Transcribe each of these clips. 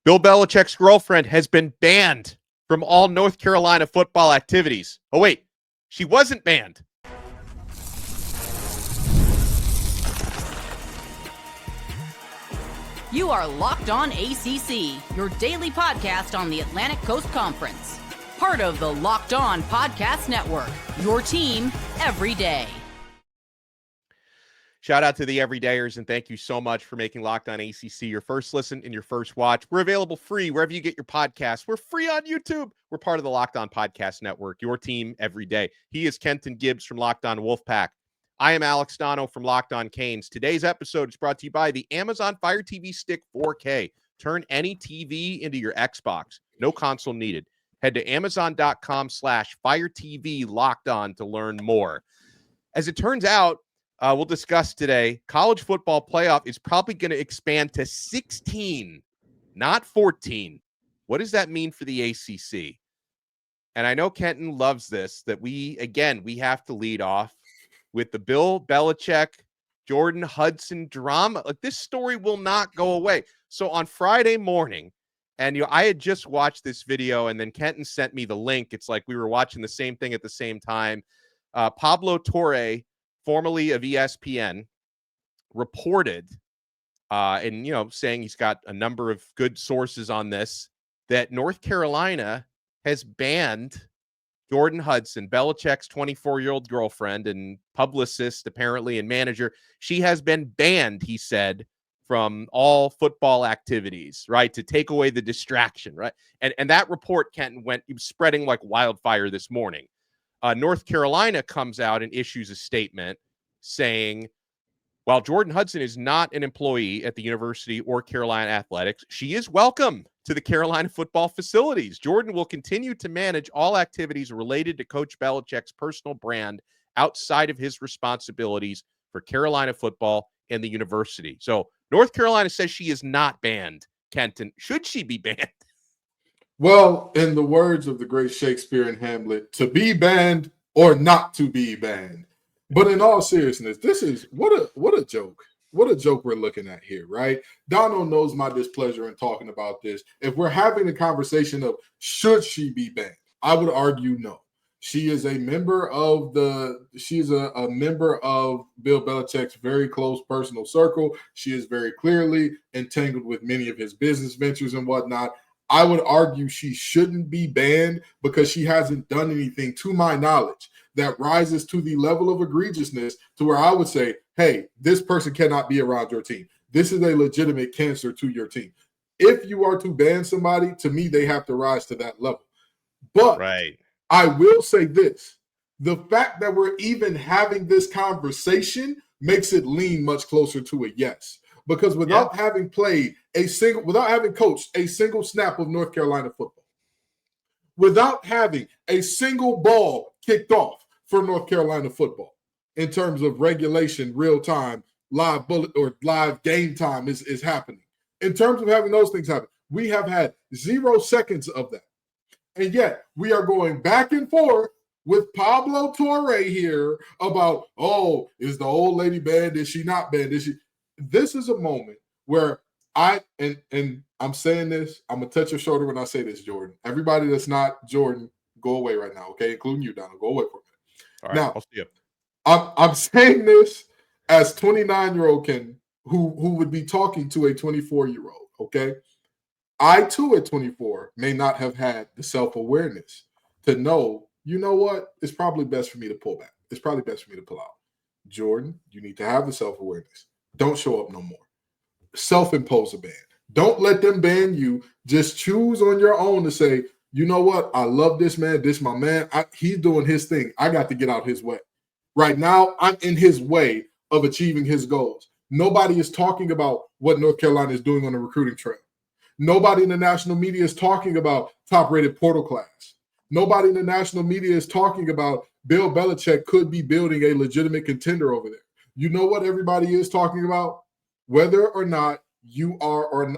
Bill Belichick's girlfriend has been banned from all North Carolina football activities. Oh, wait, she wasn't banned. You are Locked On ACC, your daily podcast on the Atlantic Coast Conference. Part of the Locked On Podcast Network, your team every day. Shout out to the everydayers, and thank you so much for making Locked On ACC your first listen and your first watch. We're available free wherever you get your podcasts. We're free on YouTube. We're part of the Locked On Podcast Network, your team every day. He is Kenton Gibbs from Locked On Wolfpack. I am Alex Donno from Locked On Canes. Today's episode is brought to you by the Amazon Fire TV Stick 4K. Turn any TV into your Xbox. No console needed. Head to amazon.com/firetv locked on to learn more. As it turns out, we'll discuss today, college football playoff is probably going to expand to 16, not 14. What does that mean for the ACC? And I know Kenton loves this, that we have to lead off with the Bill Belichick, Jordon Hudson drama. Like, this story will not go away. So on Friday morning, and I had just watched this video, and then Kenton sent me the link. It's like we were watching the same thing at the same time. Pablo Torre, formerly of ESPN, reported, and saying he's got a number of good sources on this, that North Carolina has banned Jordon Hudson, Belichick's 24-year-old girlfriend and publicist, apparently, and manager. She has been banned, he said, from all football activities, right, to take away the distraction, right? And that report, Kenton, he was spreading like wildfire this morning. North Carolina comes out and issues a statement saying, while Jordon Hudson is not an employee at the university or Carolina Athletics, she is welcome to the Carolina football facilities. Jordon will continue to manage all activities related to Coach Belichick's personal brand outside of his responsibilities for Carolina football and the university. So North Carolina says she is not banned. Kenton, should she be banned? Well, in the words of the great Shakespeare in Hamlet, to be banned or not to be banned. But in all seriousness, this is what a joke. What a joke we're looking at here, right? Donno knows my displeasure in talking about this. If we're having a conversation of should she be banned, I would argue no. She is a member of a member of Bill Belichick's very close personal circle. She is very clearly entangled with many of his business ventures and whatnot. I would argue she shouldn't be banned because she hasn't done anything, to my knowledge, that rises to the level of egregiousness to where I would say, hey, this person cannot be around your team. This is a legitimate cancer to your team. If you are to ban somebody, to me, they have to rise to that level. But right. I will say this. The fact that we're even having this conversation makes it lean much closer to a yes. Because without having coached a single snap of North Carolina football, without having a single ball kicked off for North Carolina football in terms of regulation, real time, live bullet or live game time is happening. In terms of having those things happen, we have had 0 seconds of that. And yet we are going back and forth with Pablo Torre here about, oh, is the old lady banned? Is she not banned? This is a moment where and I'm saying this, I'm going to touch your shoulder when I say this, Jordan. Everybody that's not Jordan, go away right now, okay? Including you, Donno. Go away for a minute. All right, now, I'll see you. I'm saying this as 29-year-old Ken, who would be talking to a 24-year-old, okay? I, too, at 24, may not have had the self-awareness to know, you know what? It's probably best for me to pull back. It's probably best for me to pull out. Jordan, you need to have the self-awareness. Don't show up no more. Self-impose a ban. Don't let them ban you. Just choose on your own to say, you know what? I love this man. This my man. He's doing his thing. I got to get out his way. Right now, I'm in his way of achieving his goals. Nobody is talking about what North Carolina is doing on the recruiting trail. Nobody in the national media is talking about top-rated portal class. Nobody in the national media is talking about Bill Belichick could be building a legitimate contender over there. You know what everybody is talking about? Whether or not you are or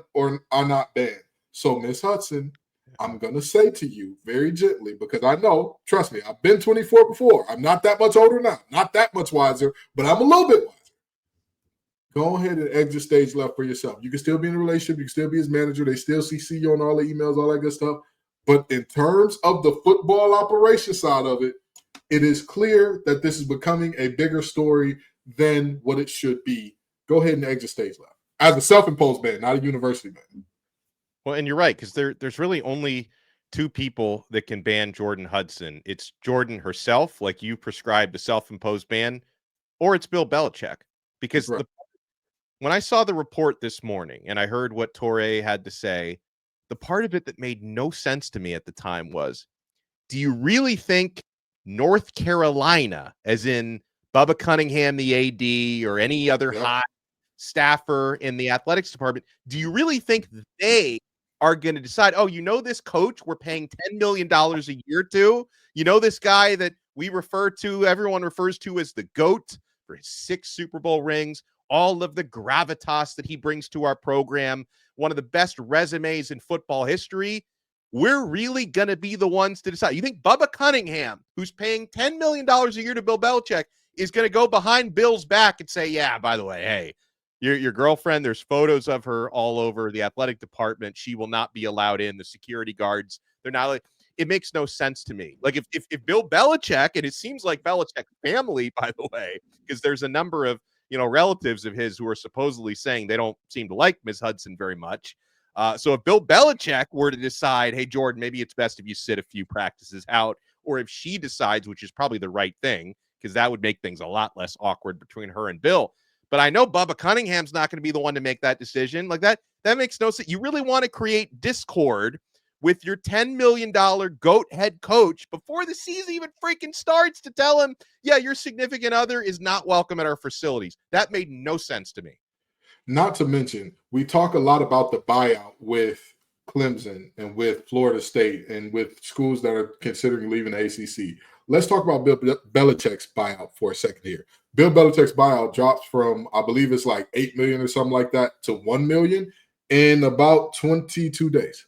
are not banned. So, Miss Hudson, I'm going to say to you very gently, because I know, trust me, I've been 24 before. I'm not that much older now, not that much wiser, but I'm a little bit wiser. go ahead and exit stage left for yourself. You can still be in a relationship. You can still be his manager. They still CC you on all the emails, all that good stuff. But in terms of the football operation side of it, it is clear that this is becoming a bigger story than what it should be. Go ahead and exit stage left. As a self-imposed ban, not a university ban. Well, and you're right, because there's really only two people that can ban Jordon Hudson. It's Jordan herself, like you prescribed a self-imposed ban, or it's Bill Belichick. Because Right. when I saw the report this morning and I heard what Torre had to say, the part of it that made no sense to me at the time was, do you really think North Carolina, as in Bubba Cunningham, the AD, or any other high staffer in the athletics department, do you really think they are going to decide, oh, this coach we're paying $10 million a year to, this guy that everyone refers to as the GOAT for his 6 Super Bowl rings, all of the gravitas that he brings to our program, one of the best resumes in football history. We're really going to be the ones to decide. You think Bubba Cunningham, who's paying $10 million a year to Bill Belichick, is going to go behind Bill's back and say, yeah, by the way, hey, your girlfriend, there's photos of her all over the athletic department. She will not be allowed in. The security guards, they're not like, it makes no sense to me. Like if Bill Belichick, and it seems like Belichick family, by the way, because there's a number of, relatives of his who are supposedly saying they don't seem to like Ms. Hudson very much. So if Bill Belichick were to decide, hey, Jordan, maybe it's best if you sit a few practices out, or if she decides, which is probably the right thing, because that would make things a lot less awkward between her and Bill. But I know Bubba Cunningham's not going to be the one to make that decision. Like that makes no sense. You really want to create discord with your $10 million GOAT head coach before the season even freaking starts to tell him, yeah, your significant other is not welcome at our facilities. That made no sense to me. Not to mention, we talk a lot about the buyout with Clemson and with Florida State and with schools that are considering leaving the ACC. Let's talk about Bill Belichick's buyout for a second here. Bill Belichick's buyout drops from, I believe it's like $8 million or something like that to $1 million in about 22 days.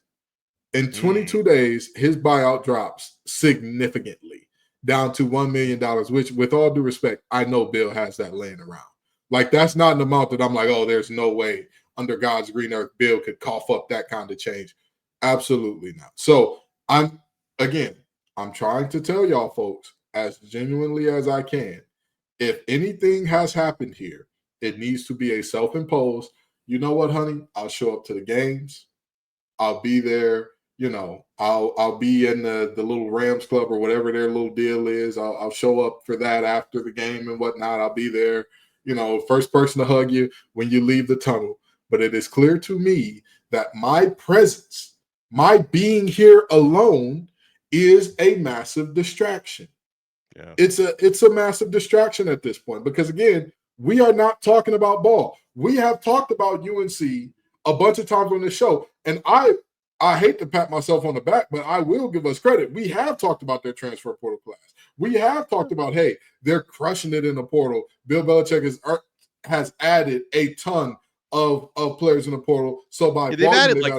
In 22 days, his buyout drops significantly down to $1 million, which, with all due respect, I know Bill has that laying around. Like, that's not an amount that I'm like, oh, there's no way under God's green earth Bill could cough up that kind of change. Absolutely not. So I'm trying to tell y'all folks as genuinely as I can, if anything has happened here, it needs to be a self-imposed, you know what, honey, I'll show up to the games. I'll be there. I'll be in the little Rams club or whatever their little deal is. I'll show up for that after the game and whatnot. I'll be there, first person to hug you when you leave the tunnel. But it is clear to me that my presence, my being here alone, is a massive distraction. Yeah. It's a massive distraction at this point because, again, we are not talking about ball. We have talked about UNC a bunch of times on this show, and I hate to pat myself on the back, but I will give us credit. We have talked about their transfer portal class. We have talked about, hey, they're crushing it in the portal. Bill Belichick has added a ton of players in the portal. So by they've added like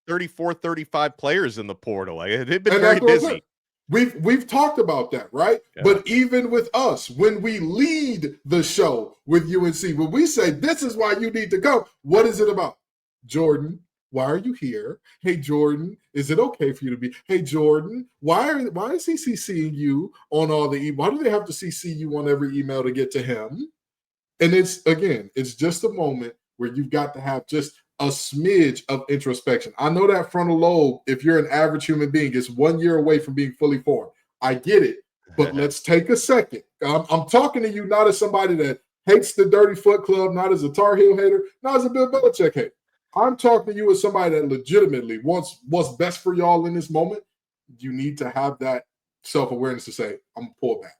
35 players in the portal. Like, they've been very busy. We've talked about that, right? Yeah. But even with us, when we lead the show with UNC, when we say this is why you need to come, what is it about? Jordan, why are you here? Hey, Jordan, is it okay for you to be? Hey, Jordan, why is he CCing you on all the why do they have to CC you on every email to get to him? And it's just a moment where you've got to have just a smidge of introspection. I know that frontal lobe, if you're an average human being, is 1 year away from being fully formed. I get it, but let's take a second. I'm talking to you not as somebody that hates the Dirty Foot Club, not as a Tar Heel hater, not as a Bill Belichick hater. I'm talking to you as somebody that legitimately wants what's best for y'all in this moment. You need to have that self-awareness to say, I'm going to pull back.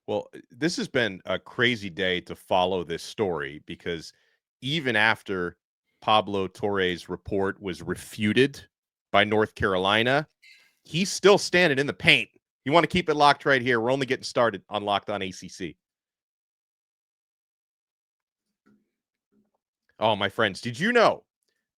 Well, this has been a crazy day to follow this story because even after Pablo Torre's report was refuted by North Carolina, he's still standing in the paint. You want to keep it locked right here. We're only getting started on Locked On ACC. Oh, my friends, did you know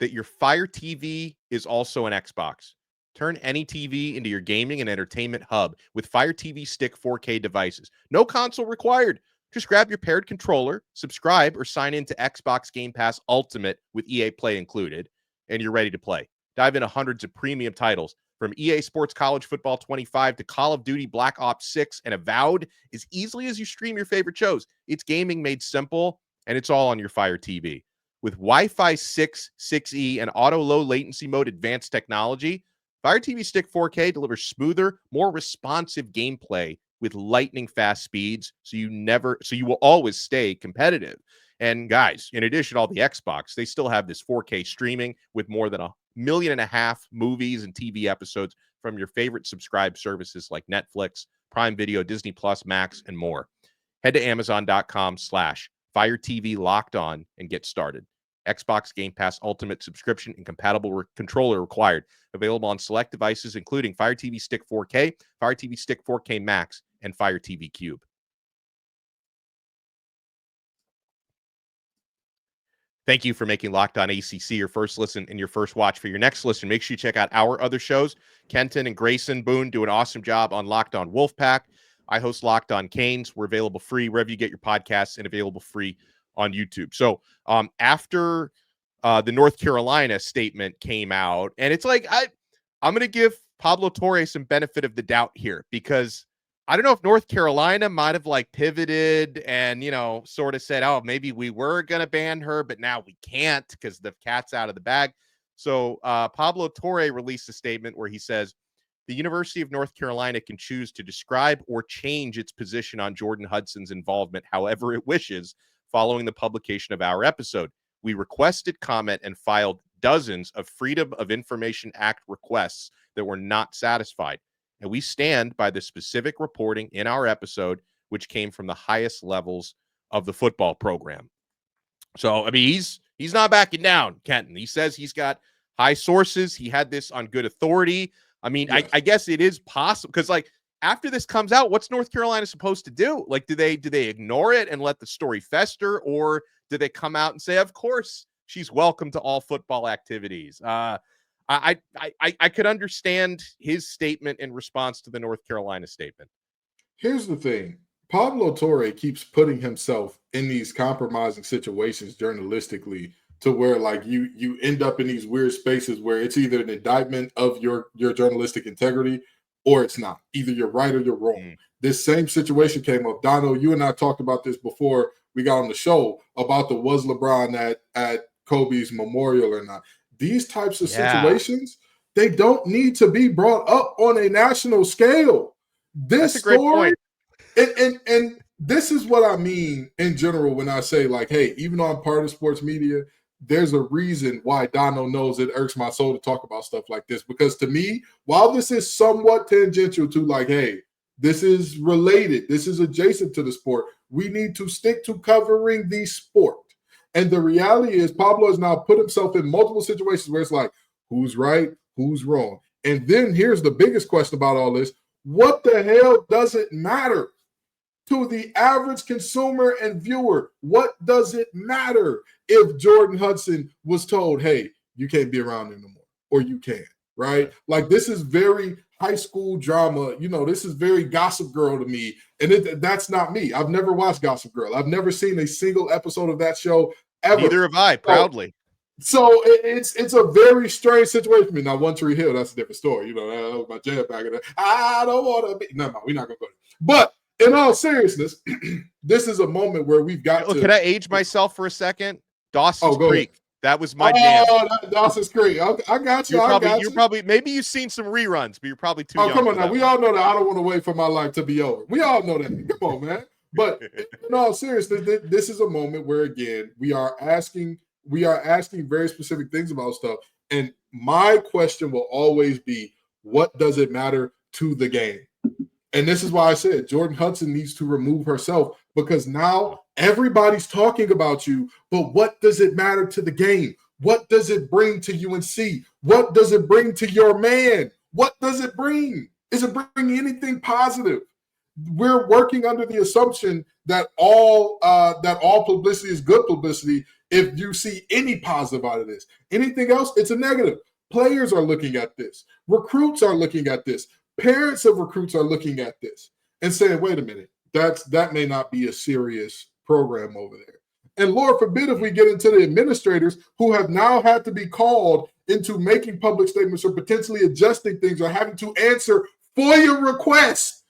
that your Fire TV is also an Xbox? Turn any TV into your gaming and entertainment hub with Fire TV Stick 4K devices. No console required. Just grab your paired controller, subscribe, or sign in to Xbox Game Pass Ultimate with EA Play included, and you're ready to play. Dive into hundreds of premium titles from EA Sports College Football 25 to Call of Duty Black Ops 6 and Avowed as easily as you stream your favorite shows. It's gaming made simple, and it's all on your Fire TV. With Wi-Fi 6, 6E, and auto low latency mode advanced technology, Fire TV Stick 4K delivers smoother, more responsive gameplay with lightning fast speeds, so you will always stay competitive. And guys, in addition to all the Xbox, they still have this 4K streaming with more than 1.5 million movies and TV episodes from your favorite subscribed services like Netflix, Prime Video, Disney Plus, Max, and more. Head to Amazon.com/Fire TV Locked On and get started. Xbox Game Pass Ultimate subscription and compatible controller required. Available on select devices, including Fire TV Stick 4K, Fire TV Stick 4K Max, and Fire TV Cube. Thank you for making Locked On ACC your first listen and your first watch. For your next listen, make sure you check out our other shows. Kenton and Grayson Boone do an awesome job on Locked On Wolfpack. I host Locked On Canes. We're available free wherever you get your podcasts and available free on YouTube. So after the North Carolina statement came out, and it's like, I'm going to give Pablo Torre some benefit of the doubt here, because I don't know if North Carolina might have like pivoted and, sort of said, oh, maybe we were going to ban her, but now we can't because the cat's out of the bag. So Pablo Torre released a statement where he says, the University of North Carolina can choose to describe or change its position on Jordon Hudson's involvement however it wishes following the publication of our episode. We requested comment and filed dozens of Freedom of Information Act requests that were not satisfied. And we stand by the specific reporting in our episode, which came from the highest levels of the football program. So, I mean, he's not backing down, Kenton. He says he's got high sources. He had this on good authority. I mean, yes. I guess it is possible, because like after this comes out, what's North Carolina supposed to do? Like, do they ignore it and let the story fester, or do they come out and say, of course, she's welcome to all football activities? I could understand his statement in response to the North Carolina statement. Here's the thing. Pablo Torre keeps putting himself in these compromising situations journalistically to where like you end up in these weird spaces where it's either an indictment of your journalistic integrity or it's not. Either you're right or you're wrong. This same situation came up. Donno, you and I talked about this before we got on the show about the was LeBron at Kobe's memorial or not. These types of situations, they don't need to be brought up on a national scale. This That's a great point. And this is what I mean in general when I say, like, hey, even though I'm part of sports media, there's a reason why Donno knows it irks my soul to talk about stuff like this. Because to me, while this is somewhat tangential to like, hey, this is related, this is adjacent to the sport, we need to stick to covering the sport. And the reality is Pablo has now put himself in multiple situations where it's like, who's right, who's wrong? And then here's the biggest question about all this. What the hell does it matter to the average consumer and viewer? What does it matter if Jordon Hudson was told, hey, you can't be around anymore, or you can, right? Like, this is very high school drama. This is very Gossip Girl to me. And that's not me. I've never watched Gossip Girl. I've never seen a single episode of that show ever. Neither have I, proudly. So it's a very strange situation for me. Now, One Tree Hill, that's a different story. That was my jam back in there. I don't want to be. No, we're not going to go there. But in all seriousness, this is a moment where we've got to. Can I age myself for a second? Dawson's Creek. Ahead. That was my jam. Dawson's Creek. I got you. You're probably, maybe you've seen some reruns, but you're probably too young. Oh, come on now. We all know that I don't want to wait for my life to be over. We all know that. Come on, man. But in all seriousness, this is a moment where, again, we are asking very specific things about stuff. And my question will always be, what does it matter to the game? And this is why I said Jordon Hudson needs to remove herself, because now everybody's talking about you, but what does it matter to the game? What does it bring to UNC? What does it bring to your man? What does it bring? Is it bringing anything positive? We're working under the assumption that all publicity is good publicity if you see any positive out of this. Anything else, it's a negative. Players are looking at this. Recruits are looking at this. Parents of recruits are looking at this and saying, wait a minute, that may not be a serious program over there. And Lord forbid if we get into the administrators who have now had to be called into making public statements or potentially adjusting things or having to answer FOIA requests.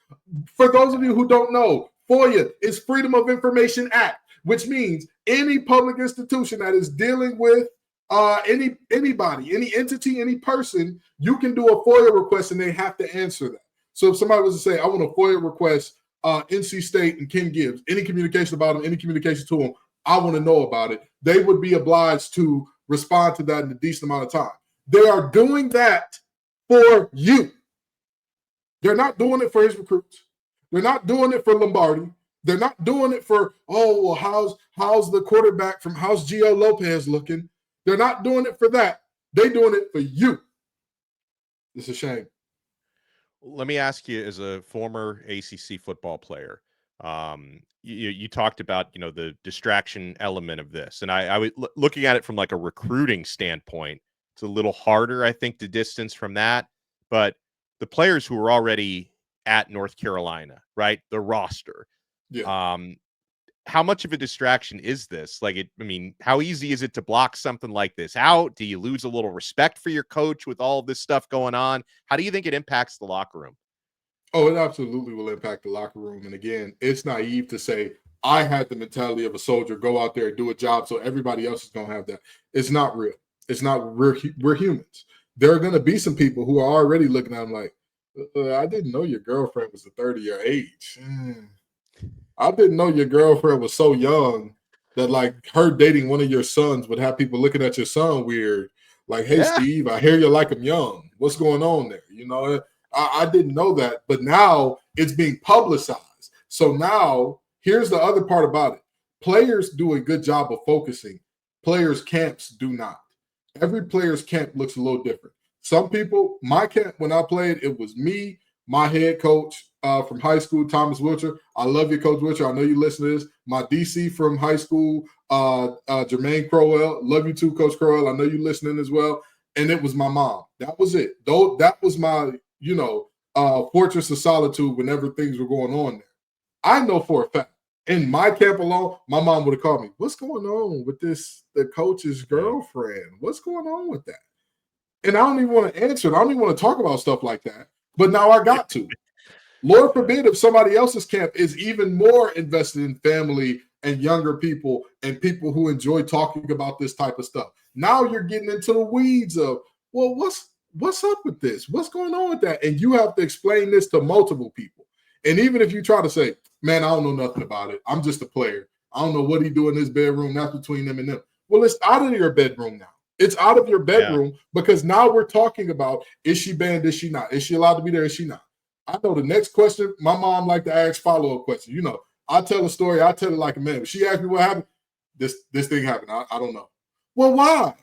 For those of you who don't know, FOIA is Freedom of Information Act, which means any public institution that is dealing with anybody, any entity, any person, you can do a FOIA request and they have to answer that. So if somebody was to say, I want a FOIA request, NC State and Ken Gibbs, any communication about them, any communication to them, I want to know about it. They would be obliged to respond to that in a decent amount of time. They are doing that for you. They're not doing it for his recruits. They're not doing it for Lombardi. They're not doing it for, oh, well, how's the quarterback from how's Gio Lopez looking? They're not doing it for that. They're doing it for you. It's a shame. Let me ask you, as a former ACC football player, you talked about, the distraction element of this. And I was looking at it from like a recruiting standpoint. It's a little harder, I think, to distance from that. But the players who are already at North Carolina, right? The roster. Yeah. How much of a distraction is this? How easy is it to block something like this out? Do you lose a little respect for your coach with all of this stuff going on? How do you think it impacts the locker room? Oh, it absolutely will impact the locker room. And again, it's naive to say, I had the mentality of a soldier, go out there and do a job so everybody else is going to have that. It's not real. It's not. We're humans. There are going to be some people who are already looking at them like, I didn't know your girlfriend was a 30-year age. I didn't know your girlfriend was so young that like her dating one of your sons would have people looking at your son weird. Like, hey, yeah. Steve, I hear you like him young. What's going on there? I didn't know that, but now it's being publicized. So now here's the other part about it. Players do a good job of focusing. Players' camps do not. Every player's camp looks a little different. Some people, my camp, when I played, it was me, my head coach from high school, Thomas Wilcher. I love you, Coach Wilcher. I know you listen to this. My DC from high school, Jermaine Crowell. Love you too, Coach Crowell. I know you listening as well. And it was my mom. That was it. Though that was my, fortress of solitude whenever things were going on there. I know for a fact, in my camp alone, my mom would have called me, what's going on with the coach's girlfriend? What's going on with that? And I don't even want to answer it. I don't even want to talk about stuff like that. But now I got to. Lord forbid if somebody else's camp is even more invested in family and younger people and people who enjoy talking about this type of stuff. Now you're getting into the weeds of, well, what's up with this? What's going on with that? And you have to explain this to multiple people. And even if you try to say, man, I don't know nothing about it. I'm just a player. I don't know what he do in his bedroom. That's between them and them. Well, it's out of your bedroom now. It's out of your bedroom because now we're talking about, is she banned? Is she not? Is she allowed to be there? Is she not? I know the next question, my mom like to ask follow-up questions. I tell a story. I tell it like a man. If she asked me what happened, this thing happened. I don't know. Well, why?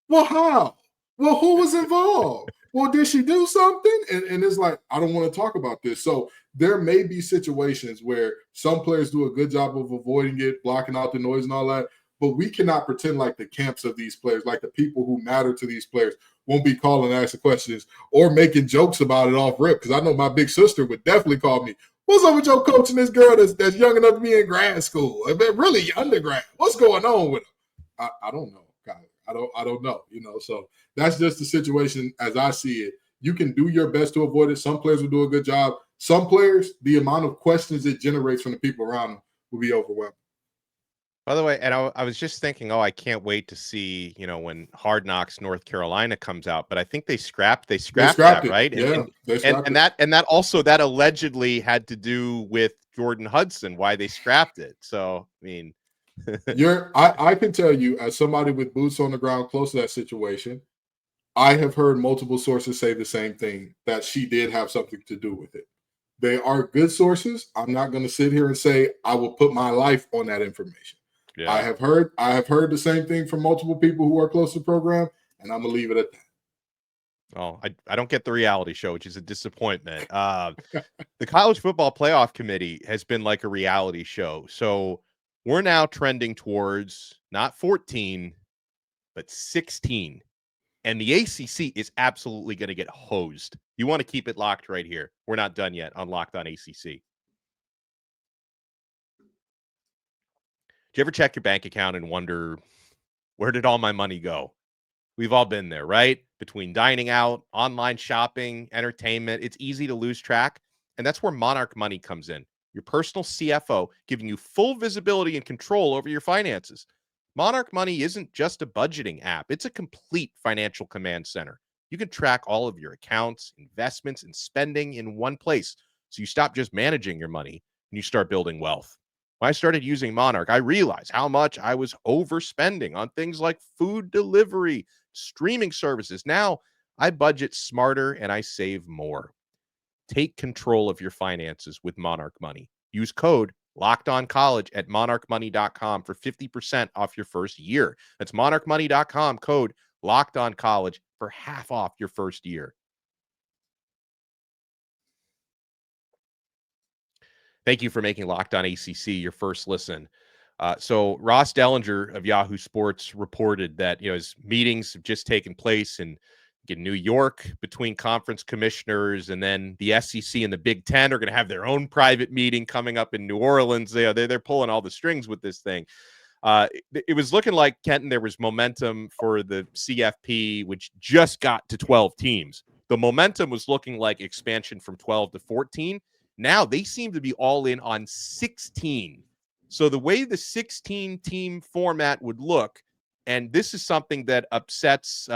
Well, how? Well, who was involved? Well, did she do something? And it's like, I don't want to talk about this. So there may be situations where some players do a good job of avoiding it, blocking out the noise and all that. But we cannot pretend like the camps of these players, like the people who matter to these players, won't be calling and asking questions or making jokes about it off rip. Because I know my big sister would definitely call me, what's up with your coaching this girl that's young enough to be in grad school? I mean, really undergrad. What's going on with her? I don't know, guys. I don't know, So that's just the situation as I see it. You can do your best to avoid it. Some players will do a good job. Some players, the amount of questions it generates from the people around them will be overwhelming. By the way, and I was just thinking, I can't wait to see, when Hard Knocks North Carolina comes out. But I think they scrapped that, right? Yeah, and that also that allegedly had to do with Jordon Hudson, why they scrapped it. So I mean, I can tell you, as somebody with boots on the ground close to that situation, I have heard multiple sources say the same thing, that she did have something to do with it. They are good sources. I'm not going to sit here and say I will put my life on that information. Yeah. I have heard the same thing from multiple people who are close to the program, and I'm gonna leave it at that. Oh, I don't get the reality show, which is a disappointment. The College Football Playoff Committee has been like a reality show. So we're now trending towards not 14, but 16. And the ACC is absolutely going to get hosed. You want to keep it locked right here. We're not done yet on Locked On ACC. you ever check your bank account and wonder, where did all my money go? We've all been there, right? Between dining out, online shopping, entertainment, it's easy to lose track. And that's where Monarch Money comes in. Your personal CFO, giving you full visibility and control over your finances. Monarch Money isn't just a budgeting app. It's a complete financial command center. You can track all of your accounts, investments, and spending in one place. So you stop just managing your money and you start building wealth. When I started using Monarch, I realized how much I was overspending on things like food delivery, streaming services. Now I budget smarter and I save more. Take control of your finances with Monarch Money. Use code LOCKEDONCollege at monarchmoney.com for 50% off your first year. That's monarchmoney.com, code LOCKEDONCollege for half off your first year. Thank you for making Locked On ACC your first listen. So Ross Dellinger of Yahoo Sports reported that his meetings have just taken place in New York between conference commissioners, and then the SEC and the Big Ten are going to have their own private meeting coming up in New Orleans. They're pulling all the strings with this thing. It was looking like, Kenton, there was momentum for the CFP, which just got to 12 teams. The momentum was looking like expansion from 12 to 14. Now they seem to be all in on 16. So the way the 16-team format would look, and this is something that upsets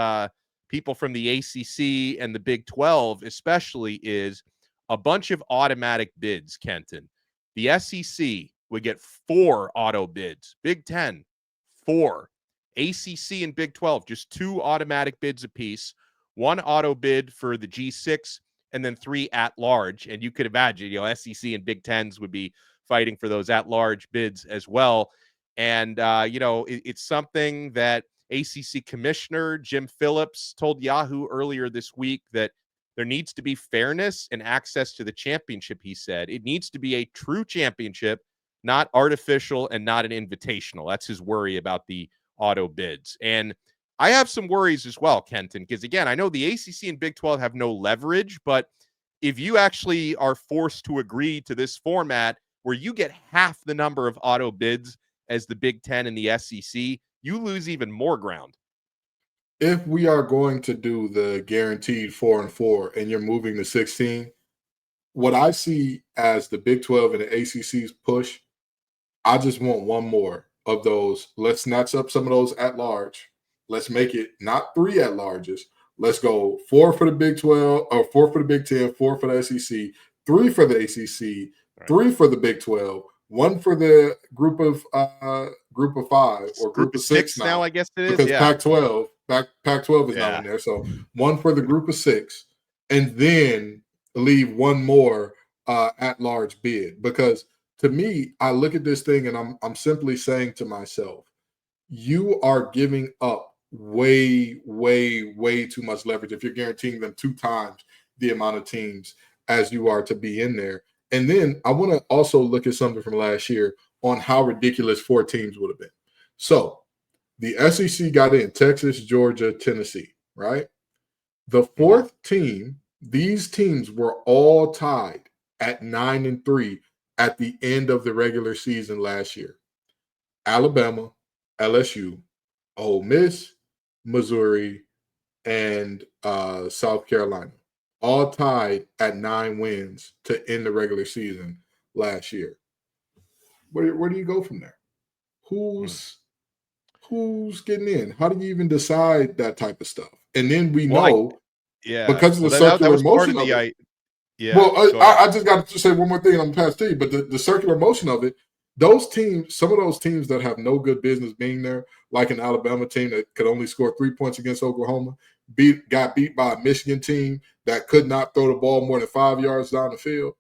people from the ACC and the Big 12 especially, is a bunch of automatic bids, Kenton. The SEC would get 4 auto bids. Big 10, 4. ACC and Big 12, just 2 automatic bids apiece. 1 auto bid for the G6, and then 3 at large. And you could imagine, SEC and Big 10s would be fighting for those at large bids as well. And, it's something that ACC Commissioner Jim Phillips told Yahoo earlier this week, that there needs to be fairness and access to the championship, he said. It needs to be a true championship, not artificial and not an invitational. That's his worry about the auto bids. And I have some worries as well, Kenton, because, again, I know the ACC and Big 12 have no leverage, but if you actually are forced to agree to this format where you get half the number of auto bids as the Big 10 and the SEC, you lose even more ground. If we are going to do the guaranteed 4-4 and you're moving to 16, what I see as the Big 12 and the ACC's push, I just want one more of those. Let's snatch up some of those at large. Let's make it not 3 at larges. Let's go 4 for the Big 12, or 4 for the Big 10, 4 for the SEC, 3 for the ACC, right, 3 for the Big 12, 1 for the group of 5 or group of 6 now, I guess it is, because yeah. Pac-12 is not in there. So 1 for the group of 6, and then leave 1 more at large bid. Because to me, I look at this thing and I'm simply saying to myself, you are giving up way too much leverage if you're guaranteeing them 2 times the amount of teams as you are to be in there. And then I want to also look at something from last year on how ridiculous 4 teams would have been. So the SEC got in Texas, Georgia, Tennessee, right? The 4th team, these teams were all tied at 9-3 at the end of the regular season last year. Alabama, LSU, Ole Miss, Missouri, and South Carolina, all tied at 9 wins to end the regular season last year. Where do you go from there? Who's getting in? How do you even decide that type of stuff? And then we know, because of the circular motion of it. I just got to say one more thing, and I'm past to you. But the circular motion of it, those teams, some of those teams that have no good business being there, like an Alabama team that could only score 3 points against Oklahoma, got beat by a Michigan team that could not throw the ball more than 5 yards down the field.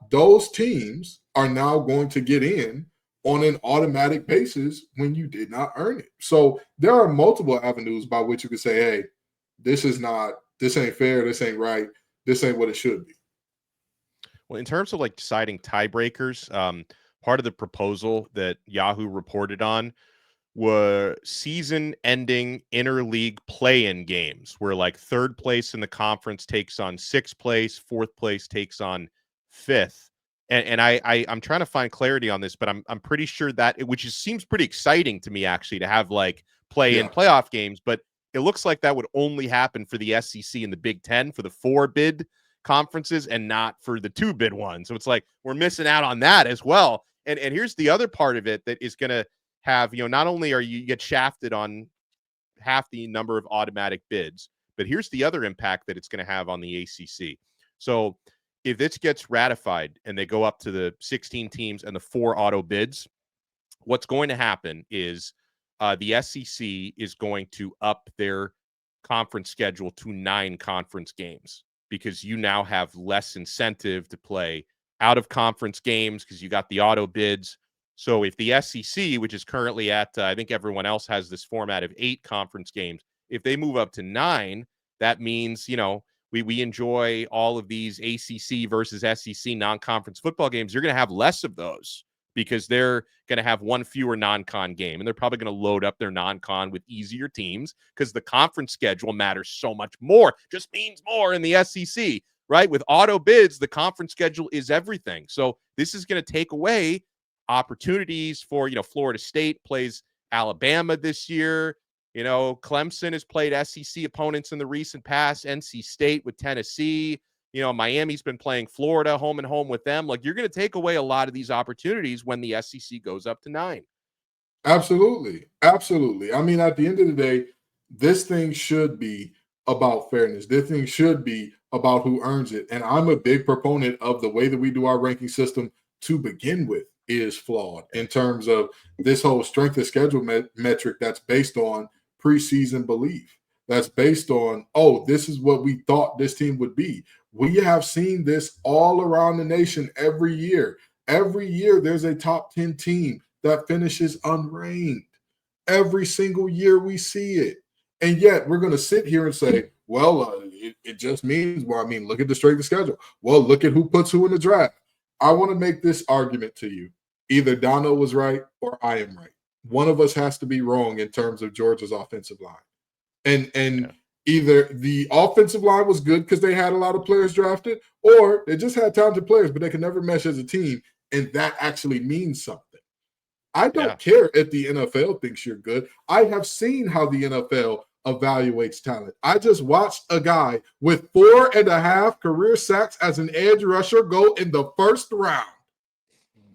Those teams are now going to get in on an automatic basis when you did not earn it. So there are multiple avenues by which you could say, hey, this ain't fair, this ain't right, this ain't what it should be. Well, in terms of like deciding tiebreakers, part of the proposal that Yahoo reported on were season-ending interleague play-in games, where like 3rd place in the conference takes on 6th place, 4th place takes on 5th. And I'm trying to find clarity on this, but I'm pretty sure that seems pretty exciting to me actually to have like play-in playoff games, but it looks like that would only happen for the SEC and the Big Ten for the 4 bid conferences and not for the 2 bid ones. So it's like we're missing out on that as well. And here's the other part of it that is going to have, not only are you get shafted on half the number of automatic bids, but here's the other impact that it's going to have on the ACC. So if this gets ratified and they go up to the 16 teams and the 4 auto bids, what's going to happen is the SEC is going to up their conference schedule to 9 conference games because you now have less incentive to play out of conference games because you got the auto bids. So if the SEC, which is currently at, I think everyone else has this format of 8 conference games, if they move up to 9, that means, we enjoy all of these ACC versus SEC non-conference football games. You're going to have less of those because they're going to have 1 fewer non-con game, and they're probably going to load up their non-con with easier teams because the conference schedule matters so much more, just means more in the SEC, right? With auto bids, the conference schedule is everything. So this is going to take away opportunities for, Florida State plays Alabama this year. Clemson has played SEC opponents in the recent past, NC State with Tennessee. Miami's been playing Florida home and home with them. Like, you're going to take away a lot of these opportunities when the SEC goes up to 9. Absolutely. Absolutely. I mean, at the end of the day, this thing should be about fairness. This thing should be about who earns it. And I'm a big proponent of the way that we do our ranking system to begin with is flawed in terms of this whole strength of schedule metric that's based on preseason belief. That's based on, this is what we thought this team would be. We have seen this all around the nation every year. Every year there's a top 10 team that finishes unranked. Every single year we see it. And yet we're going to sit here and say, it just means, look at the strength of schedule. Well, look at who puts who in the draft. I want to make this argument to you. Either Donno was right or I am right. One of us has to be wrong in terms of Georgia's offensive line. And either the offensive line was good because they had a lot of players drafted, or they just had talented players, but they can never mesh as a team, and that actually means something. I don't care if the NFL thinks you're good. I have seen how the NFL evaluates talent. I just watched a guy with 4.5 career sacks as an edge rusher go in the first round.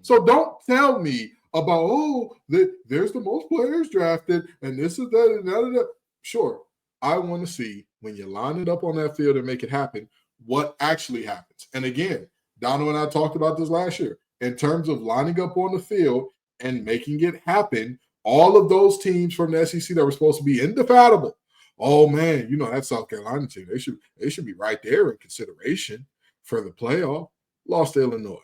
So don't tell me about, there's the most players drafted and this is that and that. Sure, I want to see when you line it up on that field and make it happen, what actually happens. And again, Donno and I talked about this last year. In terms of lining up on the field and making it happen, all of those teams from the SEC that were supposed to be indefatigable, that South Carolina team, they should be right there in consideration for the playoff, lost to Illinois.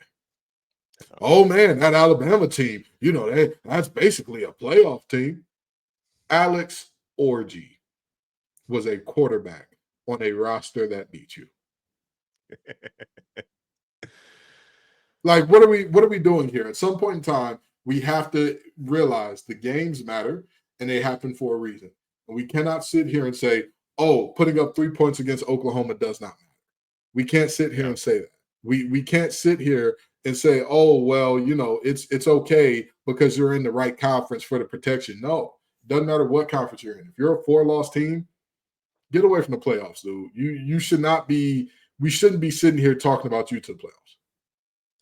That Alabama team, that's basically a playoff team. Alex Orji was a quarterback on a roster that beat you. Like, what are we doing here? At some point in time, we have to realize the games matter and they happen for a reason. And we cannot sit here and say, putting up 3 points against Oklahoma does not matter. We can't sit here and say that. We can't sit here and say, it's okay because you're in the right conference for the protection. No, doesn't matter what conference you're in. If you're a 4-loss team, get away from the playoffs, dude. You should not be. We shouldn't be sitting here talking about you to the playoffs.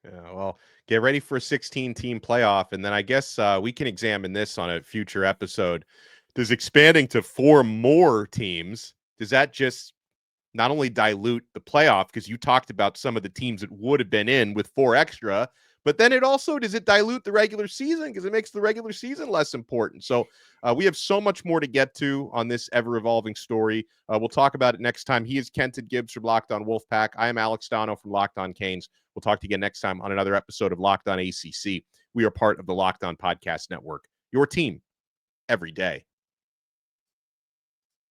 Yeah, well, get ready for a 16-team playoff, and then I guess we can examine this on a future episode. Does expanding to 4 more teams, does that just not only dilute the playoff, because you talked about some of the teams that would have been in with 4 extra, but then does it dilute the regular season because it makes the regular season less important? So we have so much more to get to on this ever-evolving story. We'll talk about it next time. He is Kenton Gibbs from Locked On Wolfpack. I am Alex Donno from Locked On Canes. We'll talk to you again next time on another episode of Locked On ACC. We are part of the Locked On Podcast Network, your team every day.